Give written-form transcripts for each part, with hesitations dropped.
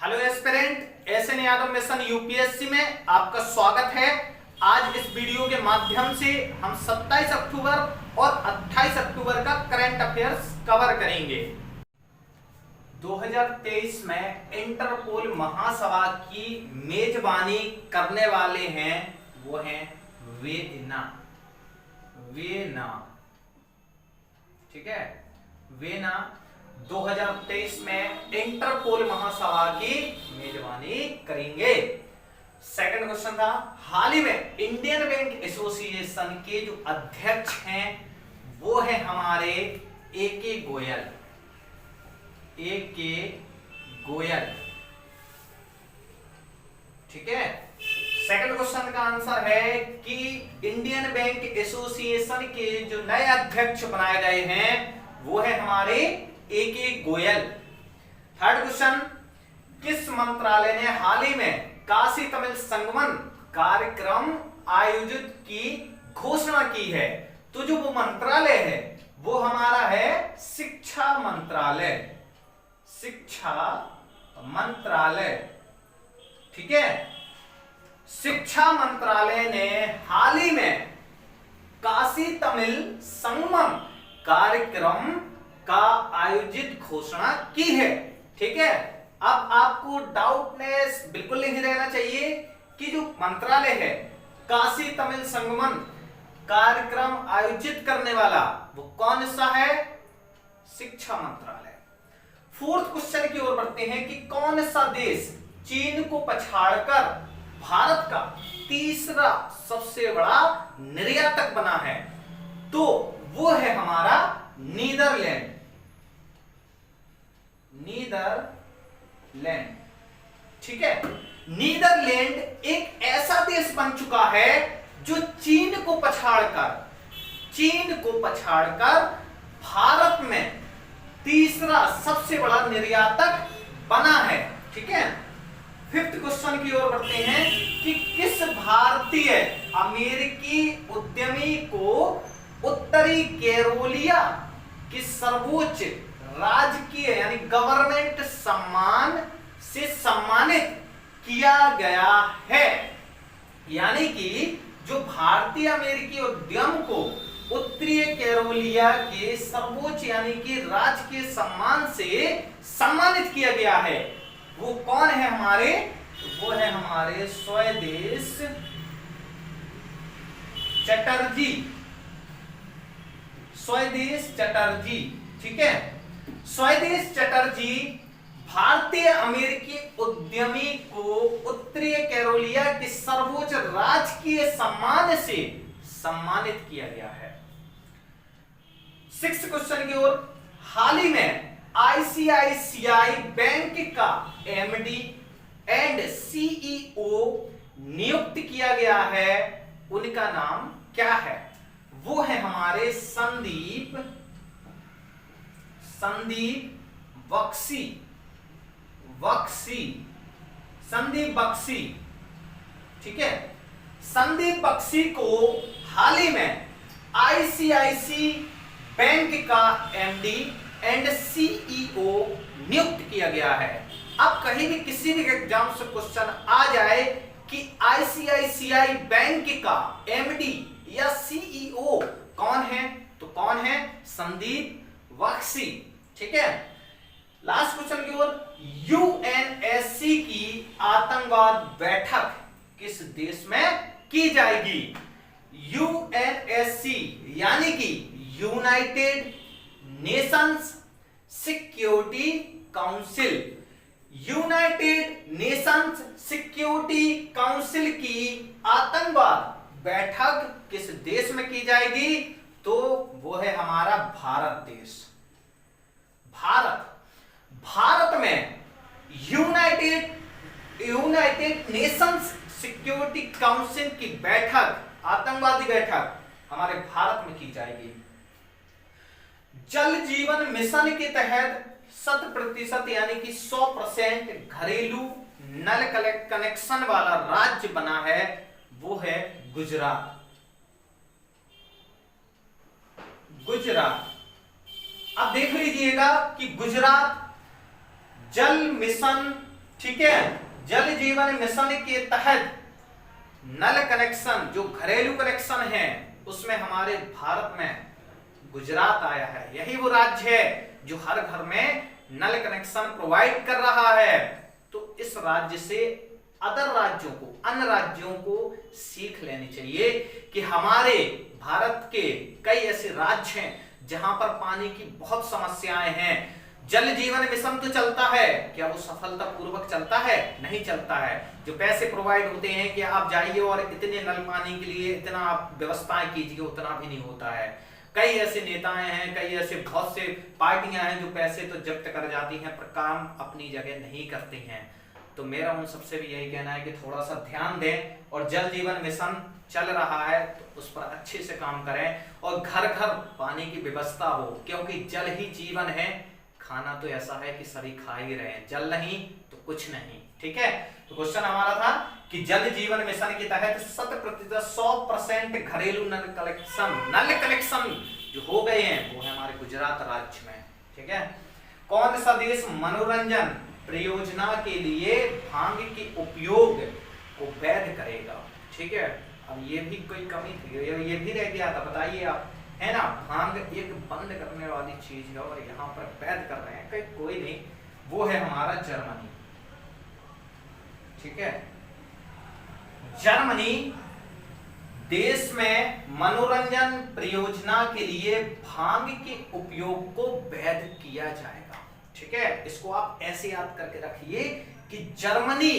Hello aspirant, SN Yadav mission UPSC में आपका स्वागत है। आज इस वीडियो के माध्यम से हम 27 अक्टूबर और 28 अक्टूबर का करंट अफेयर्स कवर करेंगे। 2023 में इंटरपोल महासभा की मेजबानी करने वाले हैं वो हैं वेना, ठीक है। वेना 2023 में इंटरपोल महासभा की मेजबानी करेंगे। सेकंड क्वेश्चन था, हाल ही में इंडियन बैंक एसोसिएशन के जो अध्यक्ष हैं वो है हमारे ए.के. गोयल। ठीक है। सेकंड क्वेश्चन का आंसर है कि इंडियन बैंक एसोसिएशन के जो नए अध्यक्ष बनाए गए हैं वो है हमारे ए.के. गोयल। थर्ड क्वेश्चन, किस मंत्रालय ने हाल ही में काशी तमिल संगमन कार्यक्रम आयोजित की घोषणा की है? तो जो वो मंत्रालय है वो हमारा है शिक्षा मंत्रालय, ठीक है। शिक्षा मंत्रालय ने हाल ही में काशी तमिल संगमम कार्यक्रम का आयोजित घोषणा की है, ठीक है। अब आपको डाउटनेस बिल्कुल नहीं रहना चाहिए कि जो मंत्रालय है काशी तमिल संगमम कार्यक्रम आयोजित करने वाला वो कौन सा है? शिक्षा मंत्रालय। फोर्थ क्वेश्चन की ओर बढ़ते हैं कि कौन सा देश चीन को पछाड़कर भारत का तीसरा सबसे बड़ा निर्यातक बना है? तो वो है हमारा नीदरलैंड, ठीक है। नीदरलैंड एक ऐसा देश बन चुका है जो चीन को पछाड़कर भारत में तीसरा सबसे बड़ा निर्यातक बना है, ठीक है। फिफ्थ क्वेश्चन की ओर बढ़ते हैं कि किस भारतीय अमेरिकी उद्यमी को उत्तरी कैरोलिया की सर्वोच्च राजकीय यानी गवर्नमेंट सम्मान से सम्मानित किया गया है? यानी कि जो भारतीय अमेरिकी उद्यम को उत्तरी कैरोलिया के सर्वोच्च यानी कि राजकीय सम्मान से सम्मानित किया गया है वो कौन है हमारे? वो है हमारे स्वदेश चटर्जी, ठीक है। स्वदेश चटर्जी भारतीय अमेरिकी उद्यमी को उत्तरी कैरोलिया के सर्वोच्च राजकीय सम्मान से सम्मानित किया गया है। सिक्स्थ क्वेश्चन की ओर, हाल ही में आईसीआईसीआई बैंक का एमडी एंड सीईओ नियुक्त किया गया है, उनका नाम क्या है? वो है हमारे संदीप बख्शी, ठीक है। संदीप बख्शी को हाल ही में आईसीआईसी बैंक का एमडी एंड सीईओ नियुक्त किया गया है। अब कहीं भी किसी भी एग्जाम से क्वेश्चन आ जाए कि आईसीआईसीआई बैंक का एमडी या सीईओ कौन है, तो कौन है? संदीप बख्शी, ठीक है। लास्ट क्वेश्चन की ओर, यूएनएससी की आतंकवाद बैठक किस देश में की जाएगी? यूएनएससी यानी कि United Nations security council, United Nations security council की आतंकवाद बैठक किस देश में की जाएगी? तो वो है हमारा भारत देश। भारत में यूनाइटेड नेशंस सिक्योरिटी काउंसिल की बैठक, आतंकवादी बैठक हमारे भारत में की जाएगी। जल जीवन मिशन के तहत 100% यानी कि 100% घरेलू नल कनेक्शन वाला राज्य बना है वो है गुजरात। अब देख लीजिएगा कि गुजरात जल मिशन ठीक है, जल जीवन मिशन के तहत नल कनेक्शन जो घरेलू कनेक्शन है उसमें हमारे भारत में गुजरात आया है। यही वो राज्य है जो हर घर में नल कनेक्शन प्रोवाइड कर रहा है। तो इस राज्य से अदर राज्यों को, अन्य राज्यों को सीख लेनी चाहिए कि हमारे भारत के कई ऐसे राज्य हैं जहां पर पानी की बहुत समस्याएं हैं। जल जीवन मिशन तो चलता है, क्या वो सफलतापूर्वक चलता है? नहीं चलता है। जो पैसे प्रोवाइड होते हैं कि आप जाइए और इतने नल पानी के लिए इतना आप व्यवस्थाएं कीजिए, उतना भी नहीं होता है। कई ऐसे नेताएं हैं, कई ऐसे बहुत से पार्टियां हैं जो पैसे तो जब्त कर जाती हैं पर काम अपनी जगह नहीं करती हैं। तो मेरा उन सबसे भी यही कहना है कि थोड़ा सा ध्यान दें और जल जीवन मिशन चल रहा है तो उस पर अच्छे से काम करें और घर घर पानी की व्यवस्था हो, क्योंकि जल ही जीवन है। खाना तो ऐसा है कि सभी खा ही रहे हैं, जल नहीं तो कुछ नहीं। ठीक है, तो क्वेश्चन हमारा था कि जल जीवन मिशन के तहत 100% घरेलू नल कनेक्शन जो हो गए हैं वो है हमारे गुजरात राज्य में। ठीक है, कौन सा देश मनोरंजन परियोजना के लिए भांग के उपयोग को वैध करेगा? ठीक है, अब ये भी कोई कमी थी, ये भी रह गया था, बताइए आप, है ना। भांग एक बंद करने वाली चीज है और यहाँ पर वैध कर रहे हैं कोई नहीं, वो है हमारा जर्मनी। ठीक है, जर्मनी देश में मनोरंजन परियोजना के लिए भांग के उपयोग को वैध किया जाएगा। ठीक है, इसको आप ऐसे याद करके रखिए कि जर्मनी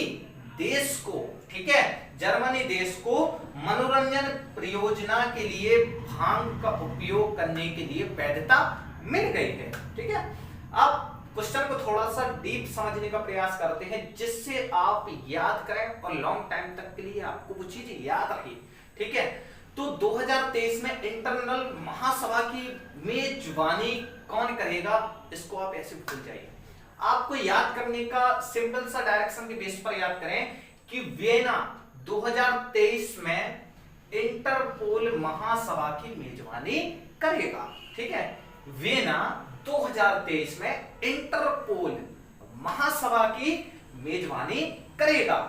देश को, ठीक है, जर्मनी देश को मनोरंजन परियोजना के लिए भांग का उपयोग करने के लिए वैधता मिल गई है। ठीक है, अब क्वेश्चन को थोड़ा सा डीप समझने का प्रयास करते हैं जिससे आप याद करें और लॉन्ग टाइम तक के लिए आपको वो चीज याद रहे। ठीक है, तो 2023 में इंटरनल महासभा की मेजबानी कौन करेगा? इसको आप ऐसे भूल जाइए। आपको याद करने का सिंपल सा डायरेक्शन के बेस पर याद करें कि वियना 2023 में इंटरपोल महासभा की मेजबानी करेगा। ठीक है, वियना 2023 में इंटरपोल महासभा की मेजबानी करेगा।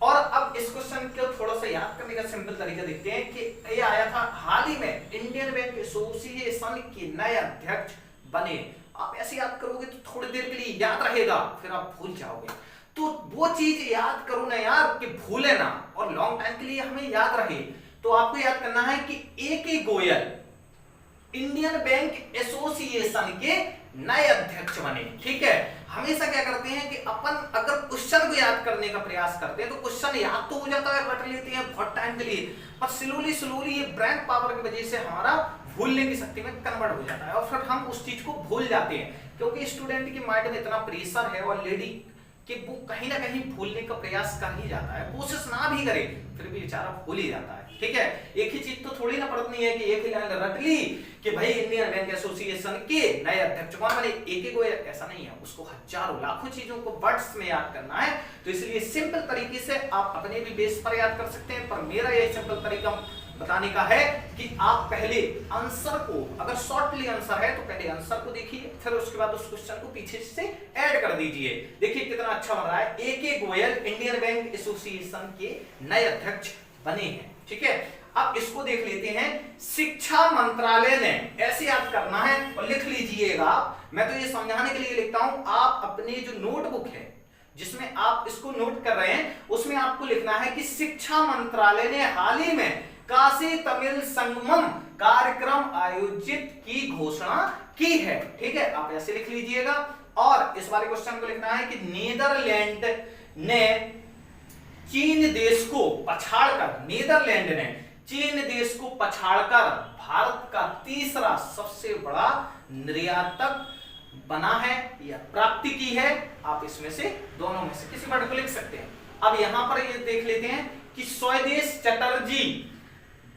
और अब इस क्वेश्चन को थोड़ा सा याद करने का सिंपल तरीका देखते हैं कि ये आया था हाल ही में इंडियन बैंक एसोसिएशन के नए अध्यक्ष बने। आप ऐसे याद करोगे तो थोड़ी देर के लिए याद रहेगा, फिर आप भूल जाओगे। तो वो चीज याद करो ना यार कि भूले ना और लॉन्ग टाइम के लिए हमें याद रहे। तो आपको याद करना है कि AK. Goyal Indian bank association के नए अध्यक्ष बने। ठीक है, हमेशा क्या करते हैं कि अपन अगर क्वेश्चन को याद करने का प्रयास करते हैं तो क्वेश्चन याद तो हो जाता है, रट लेते हैं बहुत टाइम के लिए, पर स्लोली ये ब्रेन पावर की वजह से हमारा भूलने की शक्ति में कन्वर्ट हो जाता है और फिर हम उस चीज को भूल जाते हैं, क्योंकि स्टूडेंट के माइंड में इतना प्रेशर है ऑलरेडी कि वो कहीं ना कहीं भूलने का प्रयास कर ही जाता है, कोशिश ना भी करे फिर भी बेचारा भूल ही जाता है। ठीक है, एक ही चीज तो थोड़ी ना पढ़नी है कि एक ही लाइन रट ली कि भाई इंडियन बैंक एसोसिएशन के नए अध्यक्ष कौन बने, ए.के. गोयल, ऐसा नहीं है। उसको हजारों लाखों चीजों को वर्ड्स में याद करना है। तो इसलिए सिंपल तरीके से आप अपने भी बेस पर याद कर सकते हैं, पर मेरा यही सिंपल तरीका बताने का है कि आप पहले आंसर को, अगर शॉर्टली आंसर है तो पहले आंसर को देखिए, फिर उसके बाद उस क्वेश्चन को पीछे से ऐड कर दीजिए। देखिए कितना अच्छा बन रहा है, AK. Goyal Indian bank association के नए अध्यक्ष बने हैं। ठीक है, अब इसको देख लेते हैं। शिक्षा मंत्रालय ने, ऐसे याद करना है और लिख लीजिएगा, मैं तो ये समझाने के लिए लिखता हूं, आप अपनी जो नोटबुक है जिसमें आप इसको नोट कर रहे हैं उसमें आपको लिखना है कि शिक्षा मंत्रालय ने हाल ही में काशी तमिल संगमम कार्यक्रम आयोजित की घोषणा की है। ठीक है, आप ऐसे लिख लीजिएगा। और इस वाले क्वेश्चन को लिखना है कि नीदरलैंड ने चीन देश को पछाड़कर, नीदरलैंड ने चीन देश को पछाड़कर भारत का तीसरा सबसे बड़ा निर्यातक बना है या प्राप्ति की है। आप इसमें से दोनों में से किसी वर्ड को लिख सकते हैं। अब यहां पर ये देख लेते हैं कि स्वदेश चटर्जी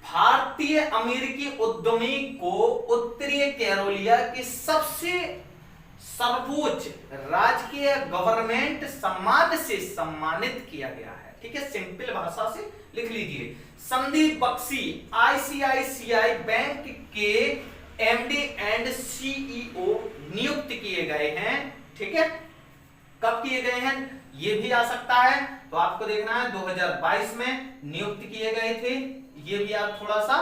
भारतीय अमेरिकी उद्यमी को उत्तरी कैरोलिया के सबसे सर्वोच्च राजकीय गवर्नमेंट सम्मान से सम्मानित किया गया है। ठीक है, सिंपल भाषा से लिख लीजिए। संदीप बख्शी आईसीआईसीआई बैंक के एमडी एंड सीईओ नियुक्त किए गए हैं। ठीक है, कब किए गए हैं? ये भी आ सकता है। तो आपको देखना है 2022 में नियुक्त किए गए थे, ये भी आप थोड़ा सा,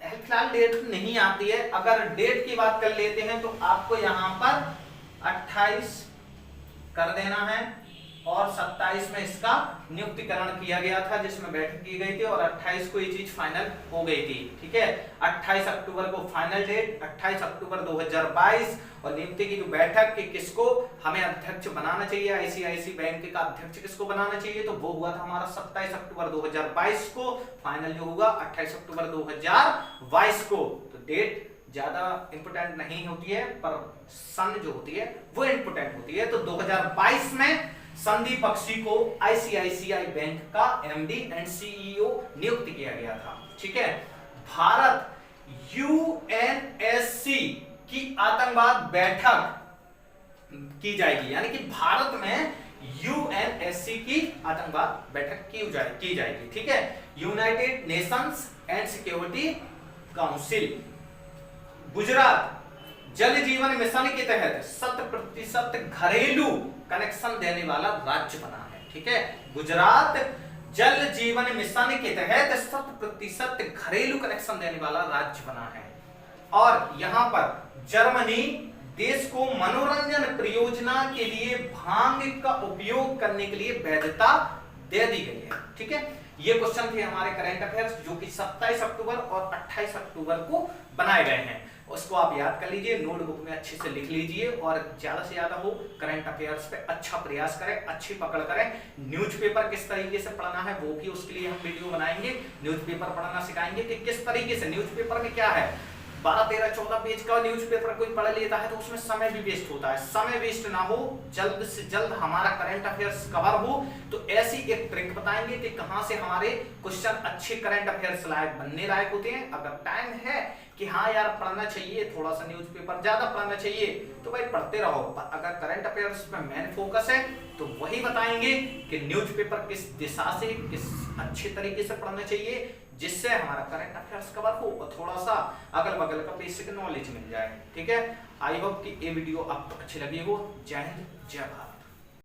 फिलहाल डेट नहीं आती है। अगर डेट की बात कर लेते हैं तो आपको यहां पर 28 कर देना है और 27 में इसका नियुक्तिकरण किया गया था जिसमें बैठक की गई थी और 28 को ये चीज फाइनल हो गई थी। ठीक है, 28 अक्टूबर को फाइनल डेट, 28 अक्टूबर 2022। और नियुक्ति की जो बैठक कि किसको हमें अध्यक्ष बनाना चाहिए, आईसीआईसीआई बैंक का अध्यक्ष किसको बनाना चाहिए, तो वो हुआ था हमारा 27 अक्टूबर 2022 को। फाइनल जो होगा 28 अक्टूबर 2022 को। तो डेट ज्यादा इंपोर्टेंट नहीं होती है, पर सन जो होती है वो इंपोर्टेंट होती है। तो 2022 में संदीप बख्शी को आईसीआईसीआई बैंक का एमडी एंड सीईओ नियुक्त किया गया था। ठीक है, भारत यूएनएससी की आतंकवाद बैठक की जाएगी, यानी कि भारत में यूएनएससी की आतंकवाद बैठक की जाएगी। ठीक है, United Nations and security council. Gujarat जल जीवन मिशन के तहत 100% घरेलू कनेक्शन देने वाला राज्य बना है। ठीक है, गुजरात जल जीवन मिशन के तहत 100% घरेलू कनेक्शन देने वाला राज्य बना है। और यहां पर जर्मनी देश को मनोरंजन परियोजना के लिए भांग का उपयोग करने के लिए वैधता दे दी गई है। ठीक है, ये क्वेश्चन थे हमारे करंट अफेयर्स जो कि 27 अक्टूबर और 28 अक्टूबर को बनाए गए हैं। उसको आप याद कर लीजिए, नोटबुक में अच्छे से लिख लीजिए और ज्यादा से ज्यादा हो करंट अफेयर्स पे अच्छा प्रयास करें, अच्छी पकड़ करें। न्यूज़पेपर किस तरीके से पढ़ना है वो भी उसके लिए हम वीडियो बनाएंगे। न्यूज़पेपर पढ़ना सिखाएंगे कि किस तरीके से, न्यूज़पेपर में क्या है, 12, 13, 14 पेज का न्यूज़पेपर कोई पढ़ लेता है तो उसमें समय भी वेस्ट होता है। समय वेस्ट ना हो, जल्द से जल्द हमारा करंट अफेयर्स कवर हो। तो ऐसी एक ट्रिक बताएंगे कि कहां से हमारे क्वेश्चन अच्छे करंट अफेयर्स लायक बनने लायक होते हैं। अगर टाइम है कि हाँ यार पढ़ना चाहिए, थोड़ा सा न्यूज़पेपर ज्यादा पढ़ना चाहिए, तो भाई पढ़ते रहो। पर अगर करंट अफेयर्स में मेन फोकस है तो वही बताएंगे कि न्यूज़पेपर किस दिशा से, किस अच्छे तरीके से पढ़ना चाहिए जिससे हमारा करंट अफेयर्स कवर हो और थोड़ा सा अगल बगल का बेसिक नॉलेज मिल जाए। ठीक है, आई होप कि ये वीडियो आपको अच्छी लगी हो। जय हिंद, जय भारत।